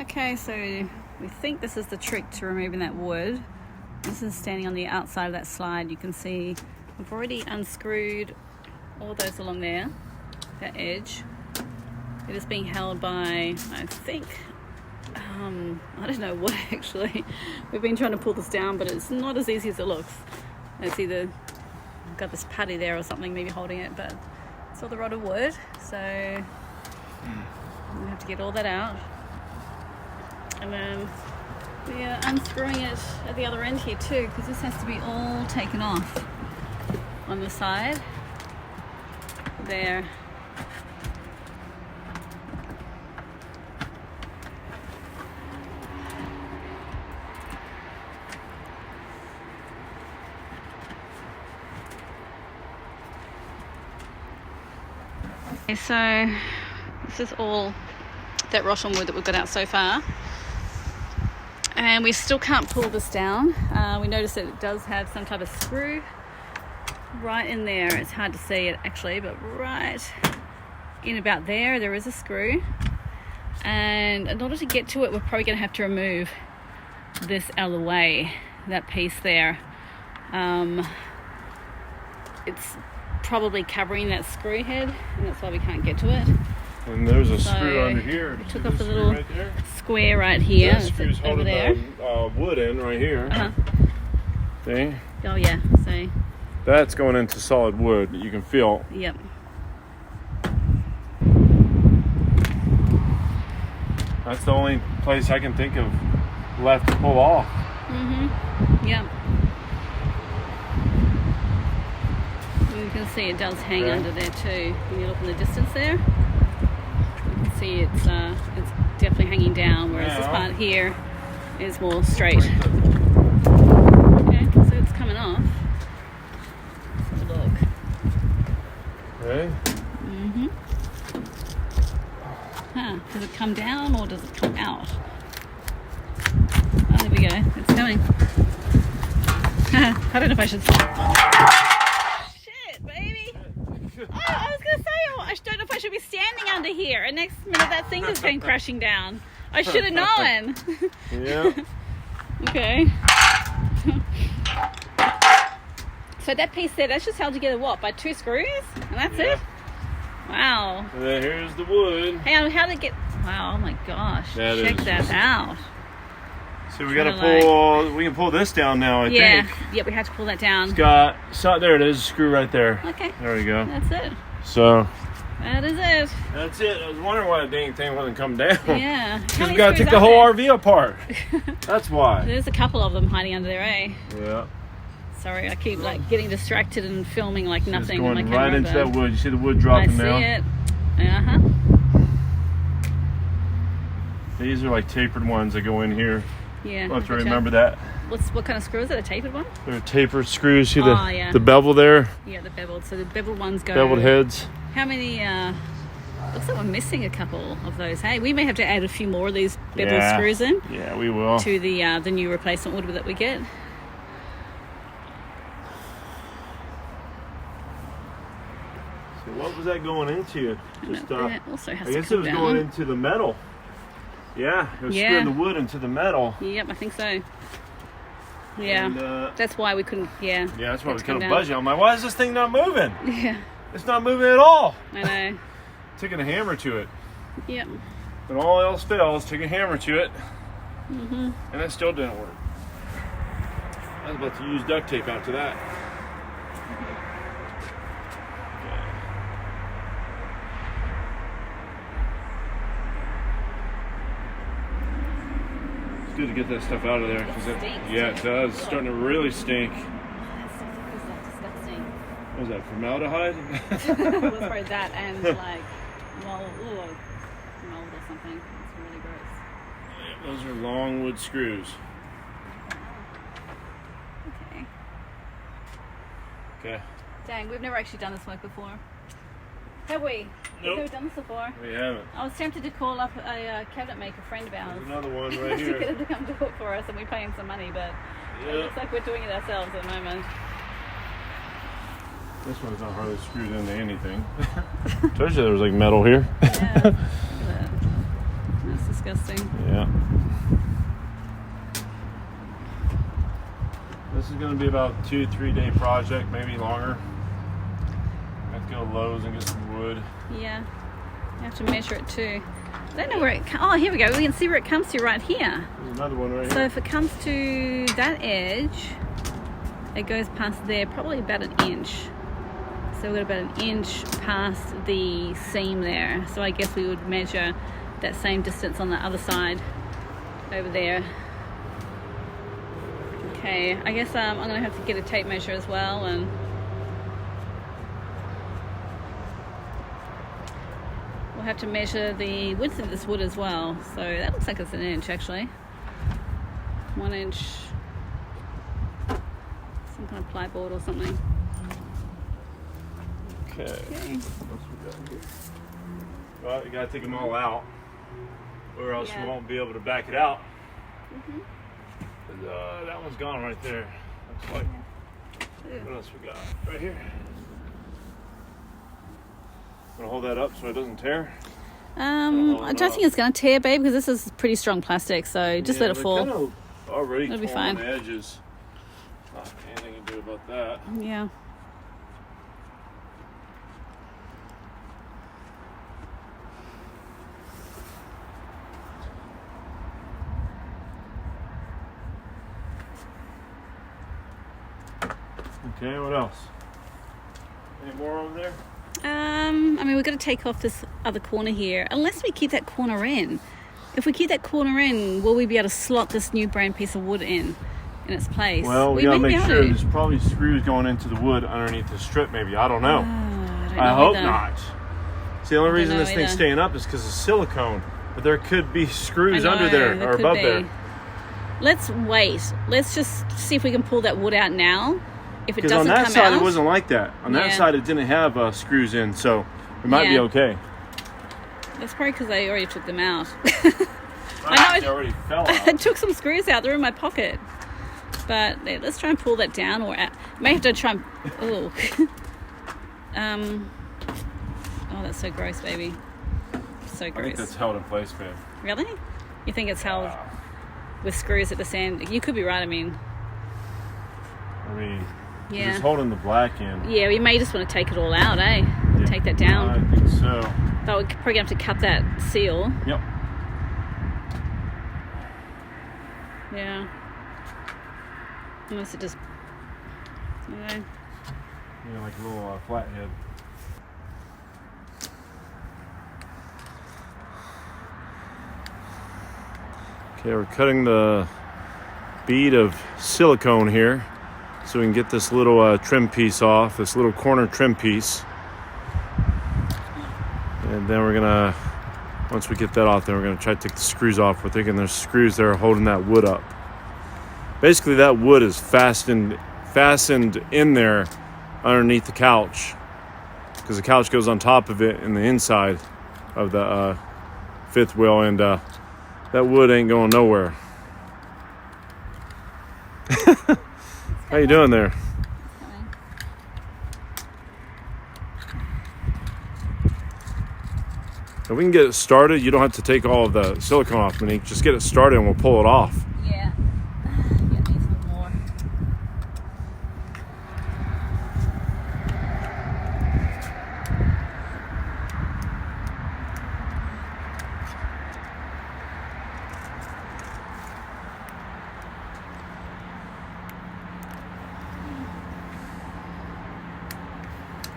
Okay, so we think this is the trick to removing that wood. This is standing on the outside of that slide. You can see we've already unscrewed all those along there, that edge. It is being held by, I think, I don't know what actually. We've been trying to pull this down, but it's not as easy as it looks. It's either got this putty there or something maybe holding it, but it's all the rotted wood, so we have to get all that out. And then we are unscrewing it at the other end here too, because this has to be all taken off on the side there. Okay, so this is all that rotten wood that we've got out so far, and we still can't pull this down. We noticed that it does have some type of screw right in there. It's hard to see it actually, but right in about there is a screw, and in order to get to it we're probably going to have to remove this out of the way, that piece there. It's probably covering that screw head, and that's why we can't get to it. And there's a screw under here. We took off the little square right here. That screw's holding there. The wood in right here. See? Oh yeah, so that's going into solid wood that you can feel. Yep. That's the only place I can think of left to pull off. Yep. You can see it does hang under there too. When you look in the distance there, you can see it's definitely hanging down, whereas this part here is more straight. Okay, so it's coming off. Let's have a look. Okay. Does it come down or does it come out? Oh, there we go. It's coming. I don't know if I should. Shit, baby! Oh, I was gonna say, I don't know if I should be standing under here, and next minute that thing is going crashing down. I should have known. Yeah. Okay. So that piece there, that's just held together what, by 2 screws? And that's it? Wow. And then here's the wood. Hey, how did it get? Wow, oh my gosh. Check that out. So we gotta pull, we can pull this down now, I think. Yeah, we have to pull that down. It's got, there it is, a screw right there. Okay. There we go. That's it. So. That is it. That's it. I was wondering why the dang thing wasn't coming down. Yeah. Because we gotta take the whole RV apart. That's why. There's a couple of them hiding under there, eh? Yeah. Sorry, I keep getting distracted and filming like nothing. It's going on my camera, right into that wood. You see the wood dropping now? I see it. These are like tapered ones that go in here. Yeah. We'll have to remember that. What kind of screw is it? A tapered one? They're tapered screws. See the bevel there? Yeah, the beveled. So the beveled ones go. Beveled heads. How many? Looks like we're missing a couple of those. Hey, we may have to add a few more of these beveled screws in. Yeah, we will. To the new replacement wood that we get. So what was that going into? Just, it also has I guess to come it was down. going into the metal. Yeah, it was screwing the wood into the metal. Yep, I think so. Yeah, and, that's why we couldn't. Yeah. Yeah, that's why we couldn't budge it. I'm like, why is this thing not moving? Yeah. It's not moving at all. I know. Taking a hammer to it. Yep. When all else fails, take a hammer to it. And that still didn't work. I was about to use duct tape after that. It's good to get that stuff out of there. It stinks. It does. It's starting to really stink. That stuff is disgusting. What was that, formaldehyde? Let's try that and like mold or something. It's really gross. Yeah, those are long wood screws. Okay. Dang, we've never actually done this work before. Have we? Nope. We've never done this before. We haven't. I was tempted to call up a cabinet maker friend of ours. There's another one right here. To get him to come do it for us, and we pay him some money, but it looks like we're doing it ourselves at the moment. This one's not hardly screwed into anything. Told you there was like metal here. Yeah. This is disgusting. Yeah. This is going to be about a 2-3 day project, maybe longer. I have to go to Lowe's and get some wood. Yeah. You have to measure it too. I don't know where it... Oh, here we go. We can see where it comes to right here. There's another one right So here. if it comes to that edge, it goes past there probably about an inch. So we've got about an inch past the seam there. So I guess we would measure that same distance on the other side over there. Okay, I guess I'm going to have to get a tape measure as well, and we'll have to measure the width of this wood as well. So that looks like it's an inch actually. 1 inch. Some kind of plyboard or something. Okay. Okay. What's we got here? Well, you gotta take them all out, or else Yeah. you won't be able to back it out. That one's gone right there. Looks like. What else we got? Right here. Gonna hold that up so it doesn't tear. I don't think it's going to tear, babe, because this is pretty strong plastic. So just let it they're fall. Kind of already It'll be torn on fine. the edges. Not anything to do about that. Yeah. Okay, what else? Any more over there? I mean, we've got to take off this other corner here, unless we keep that corner in. If we keep that corner in, will we be able to slot this new brand piece of wood in its place? Well, we gotta may be make able sure to. there's probably screws going into the wood underneath the strip. Maybe, I don't know. don't I know hope either. not. See, the only reason know this thing's either. staying up is because of silicone. But there could be screws I know, under there or could above be. there. Let's wait. Let's just see if we can pull that wood out now. If it Because on doesn't that come side, out, it wasn't like that. On that Yeah. side, it didn't have screws in, so we might be Yeah. okay. that's probably because they already took them out. They already fell I out. took some screws out. They're in my pocket. But yeah, let's try and pull that down, or may have to try and. Oh. Oh, that's so gross, baby. So I think gross. that's held in place, man. Really? You think it's held with screws at this end? You could be right. I mean, It's holding the black in. yeah. We may just want to take it all out, eh? Yeah. Take that down. I think so. But we're probably gonna have to cut that seal. Yep. Yeah. Unless it just. Okay. Like a little flathead. Okay, we're cutting the bead of silicone here so we can get this little trim piece off, this little corner trim piece. And then we're gonna, once we get that off, then we're gonna try to take the screws off. We're thinking there's screws there holding that wood up. Basically, that wood is fastened in there underneath the couch, because the couch goes on top of it in the inside of the fifth wheel, and that wood ain't going nowhere. How you doing there? If we can get it started, you don't have to take all of the silicone off, Monique. Just get it started and we'll pull it off. Yeah. Yeah, it needs a little more.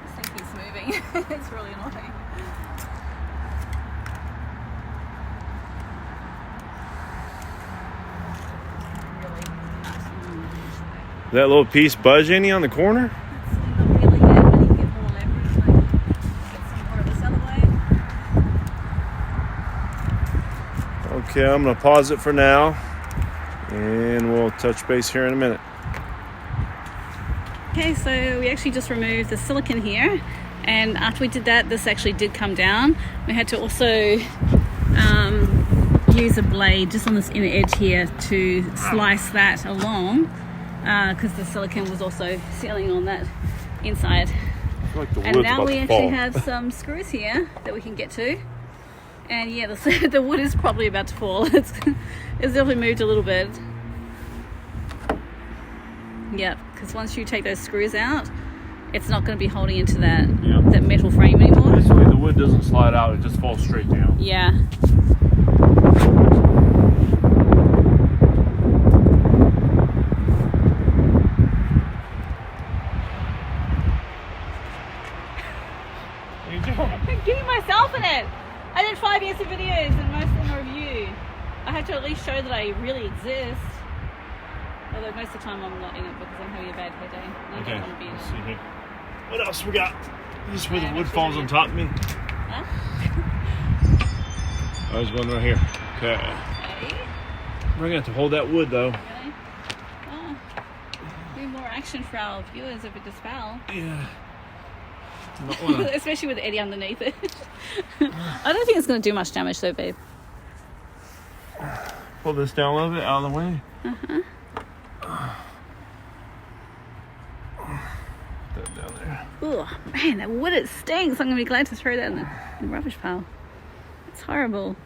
This thing keeps moving. It's really annoying. That little piece budge any on the corner? Not really yet, but you can get more leverage, like get some more of this other way. Okay, I'm gonna pause it for now and we'll touch base here in a minute. Okay, so we actually just removed the silicone here, and after we did that, this actually did come down. We had to also use a blade just on this inner edge here to slice that along, because the silicone was also sealing on that inside. I feel like the And wood's now about we to actually fall. have some screws here that we can get to. And yeah, the wood is probably about to fall. It's definitely moved a little bit. Yep, because once you take those screws out, it's not going to be holding into that that metal frame anymore. Basically, the wood doesn't slide out; it just falls straight down. Yeah. What are you doing? I'm getting myself in it. I did 5 years of videos and most of them are review. I have to at least show that I really exist. Although most of the time I'm not in it because I'm having a bad hair day. And I don't want to be in Let's it. see here. What else we got? This is where the I'm wood actually falls doing on it. top of me. Huh? Oh, there's one right here. Okay. Okay. We're gonna have to hold that wood though. Really? Oh. Be more action for our viewers if it just fell. Yeah. Not wanna- Especially with Eddie underneath it. I don't think it's going to do much damage though, babe. Pull this down a little bit out of the way. Put that down there. Ugh, man, that wood, it stinks. I'm going to be glad to throw that in the rubbish pile. It's horrible.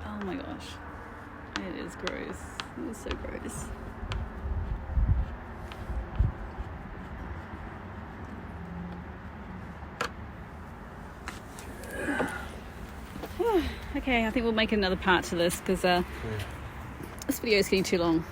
Oh my gosh. It is gross. It is so gross. Okay, I think we'll make another part to this because this video is getting too long.